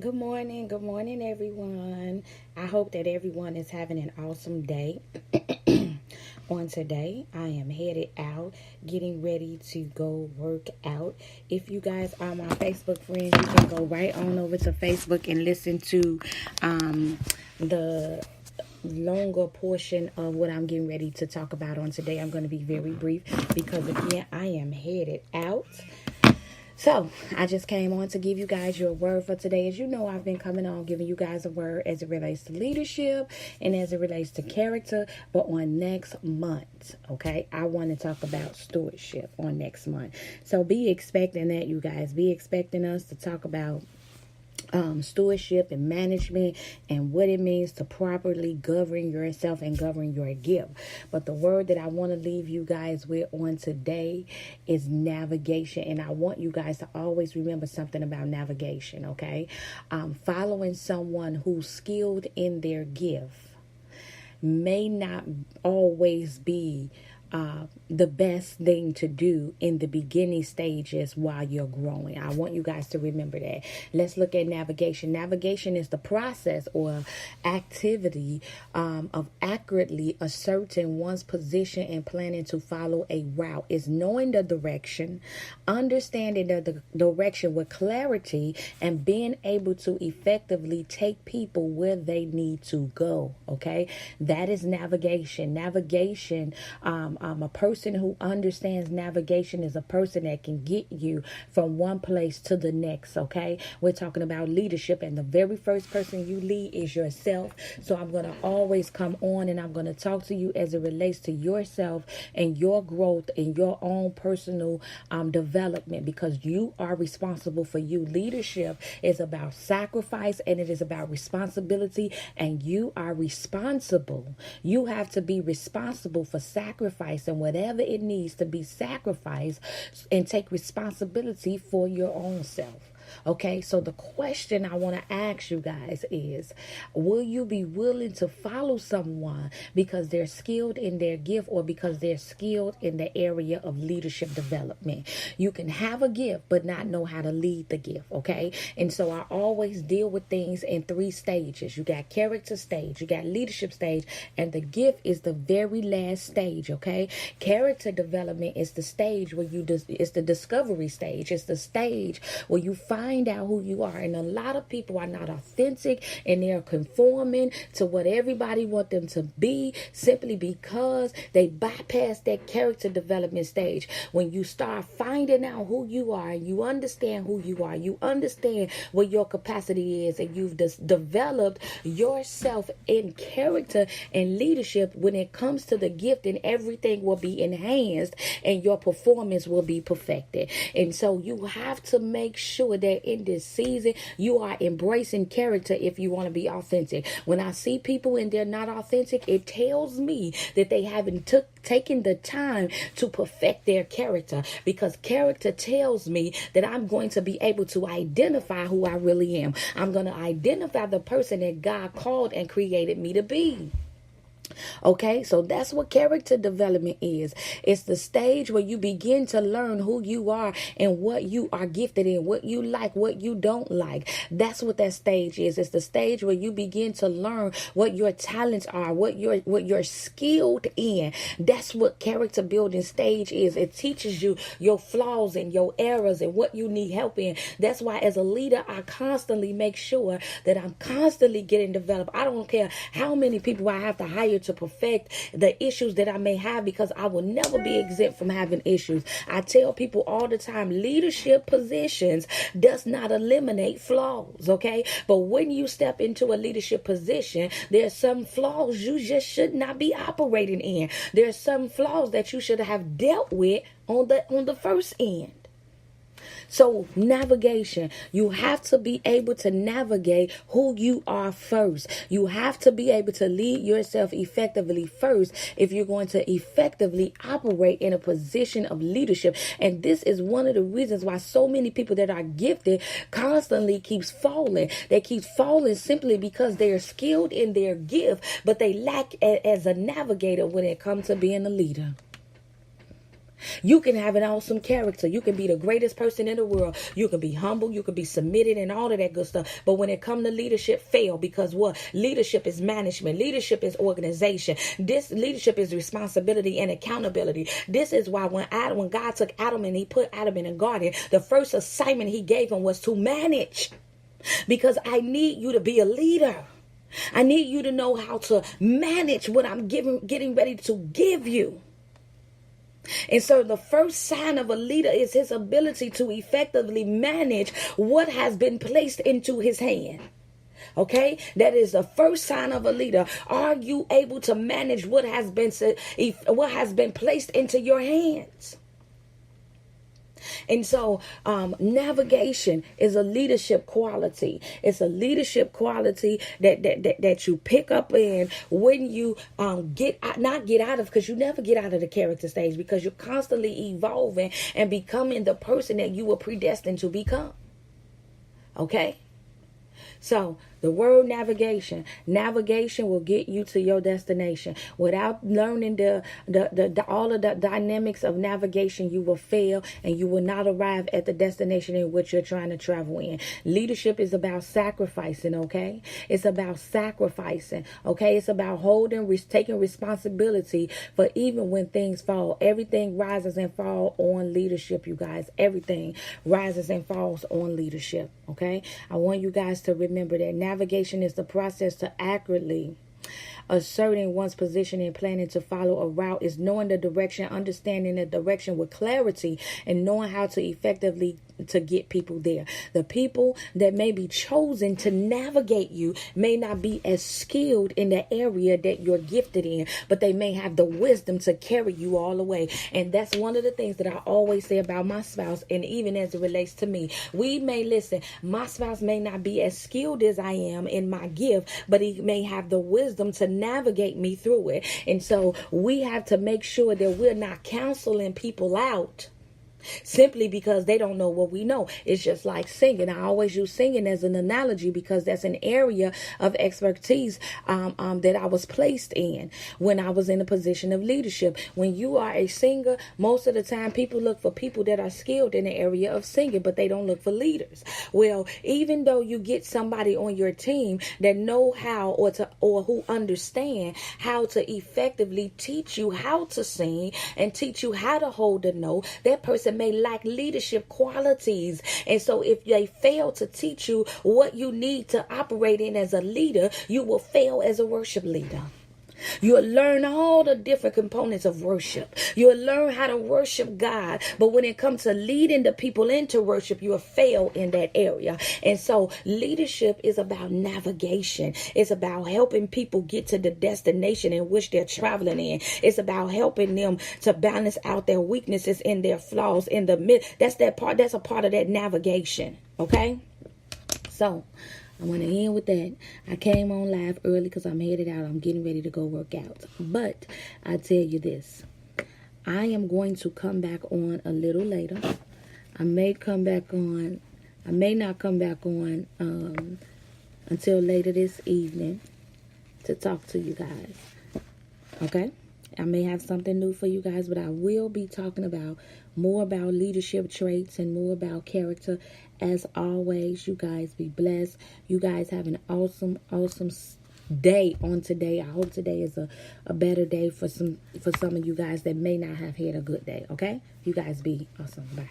Good morning, everyone. I hope that everyone is having an awesome day. On today, I am headed out, getting ready to go work out. If you guys are my Facebook friends, you can go right on over to Facebook and listen to the longer portion of what I'm getting ready to talk about on today. I'm going to be very brief because, again, I am headed out. So, I just came on to give you guys your word for today. As you know, I've been coming on giving you guys a word as it relates to leadership and as it relates to character. But on next month, okay, I want to talk about stewardship on next month. So, be expecting that, you guys. Be expecting us to talk about stewardship and management and what it means to properly govern yourself and govern your gift. But the word that I want to leave you guys with on today is navigation. And I want you guys to always remember something about navigation, okay? Following someone who's skilled in their gift may not always be the best thing to do in the beginning stages while you're growing. I want you guys to remember that. Let's look at navigation. Navigation is the process or activity of accurately ascertaining one's position and planning to follow a route. It's knowing the direction, understanding the direction with clarity, and being able to effectively take people where they need to go. Okay, that is navigation. Navigation. A person who understands navigation is a person that can get you from one place to the next. Okay, we're talking about leadership, and the very first person you lead is yourself. So I'm going to always come on and I'm going to talk to you as it relates to yourself and your growth and your own personal development, because you are responsible for you. Leadership is about sacrifice and it is about responsibility, and you are responsible. You have to be responsible for sacrifice and whatever it needs to be sacrificed, and take responsibility for your own self. Okay, so the question I want to ask you guys is, will you be willing to follow someone because they're skilled in their gift or because they're skilled in the area of leadership development? You can have a gift but not know how to lead the gift, okay? And so I always deal with things in three stages. You got character stage, you got leadership stage, and the gift is the very last stage, okay? Character development is the stage where it's the discovery stage. It's the stage where you find out who you are. And a lot of people are not authentic and they're conforming to what everybody want them to be simply because they bypass that character development stage. When you start finding out who you are and you understand who you are, you understand what your capacity is, and you've developed yourself in character and leadership, when it comes to the gift, and everything will be enhanced and your performance will be perfected. And so you have to make sure that in this season you are embracing character if you want to be authentic. When I see people and they're not authentic, it tells me that they haven't taken the time to perfect their character, because character tells me that I'm going to be able to identify who I really am. I'm going to identify the person that God called and created me to be. Okay, so that's what character development is. It's the stage where you begin to learn who you are and what you are gifted in, what you like, what you don't like. That's what that stage is. It's the stage where you begin to learn what your talents are, what you're skilled in. That's what character building stage is. It teaches you your flaws and your errors and what you need help in. That's why as a leader, I constantly make sure that I'm constantly getting developed. I don't care how many people I have to hire to perfect the issues that I may have, because I will never be exempt from having issues. I tell people all the time, leadership positions does not eliminate flaws, okay? But when you step into a leadership position, there's some flaws you just should not be operating in. There's some flaws that you should have dealt with on the first end. So navigation, you have to be able to navigate who you are first. You have to be able to lead yourself effectively first if you're going to effectively operate in a position of leadership. And this is one of the reasons why so many people that are gifted constantly keeps falling. They keep falling simply because they are skilled in their gift, but they lack as a navigator when it comes to being a leader. You can have an awesome character. You can be the greatest person in the world. You can be humble. You can be submitted and all of that good stuff. But when it comes to leadership, fail. Because what? Leadership is management. Leadership is organization. This leadership is responsibility and accountability. This is why when God took Adam and he put Adam in a garden, the first assignment he gave him was to manage. Because I need you to be a leader. I need you to know how to manage what I'm getting ready to give you. And so the first sign of a leader is his ability to effectively manage what has been placed into his hand. Okay, that is the first sign of a leader. Are you able to manage what has been placed into your hands? And so navigation is a leadership quality. It's a leadership quality that you pick up in when you not get out of, because you never get out of the character stage, because you're constantly evolving and becoming the person that you were predestined to become. Okay? So the word navigation will get you to your destination. Without learning all of the dynamics of navigation, you will fail and you will not arrive at the destination in which you're trying to travel in. Leadership is about sacrificing, okay? It's about sacrificing, okay? It's about taking responsibility for even when things fall. Everything rises and falls on leadership, you guys. Everything rises and falls on leadership, okay? I want you guys to remember that navigation is the process to accurately asserting one's position and planning to follow a route. Is knowing the direction, understanding the direction with clarity, and knowing how to effectively to get people there. The people that may be chosen to navigate you may not be as skilled in the area that you're gifted in, but they may have the wisdom to carry you all the way. And that's one of the things that I always say about my spouse, and even as it relates to me. My spouse may not be as skilled as I am in my gift, but he may have the wisdom to navigate me through it. And so we have to make sure that we're not counseling people out simply because they don't know what we know. It's just like singing. I always use singing as an analogy because that's an area of expertise that I was placed in when I was in a position of leadership. When you are a singer, most of the time people look for people that are skilled in the area of singing, but they don't look for leaders. Well, even though you get somebody on your team that know how or who understand how to effectively teach you how to sing and teach you how to hold a note, that person may lack leadership qualities. And so if they fail to teach you what you need to operate in as a leader, you will fail as a worship leader. You'll learn all the different components of worship. You'll learn how to worship God. But when it comes to leading the people into worship, you'll fail in that area. And so leadership is about navigation. It's about helping people get to the destination in which they're traveling in. It's about helping them to balance out their weaknesses and their flaws in the mid. That's a part of that navigation. Okay? So I want to end with that. I came on live early because I'm headed out. I'm getting ready to go work out. But I tell you this. I am going to come back on a little later. I may not come back on until later this evening to talk to you guys. Okay? I may have something new for you guys, but I will be talking about more about leadership traits and more about character. As always, you guys be blessed. You guys have an awesome day on today. I hope today is a better day for some of you guys that may not have had a good day. Okay? You guys be awesome. Bye.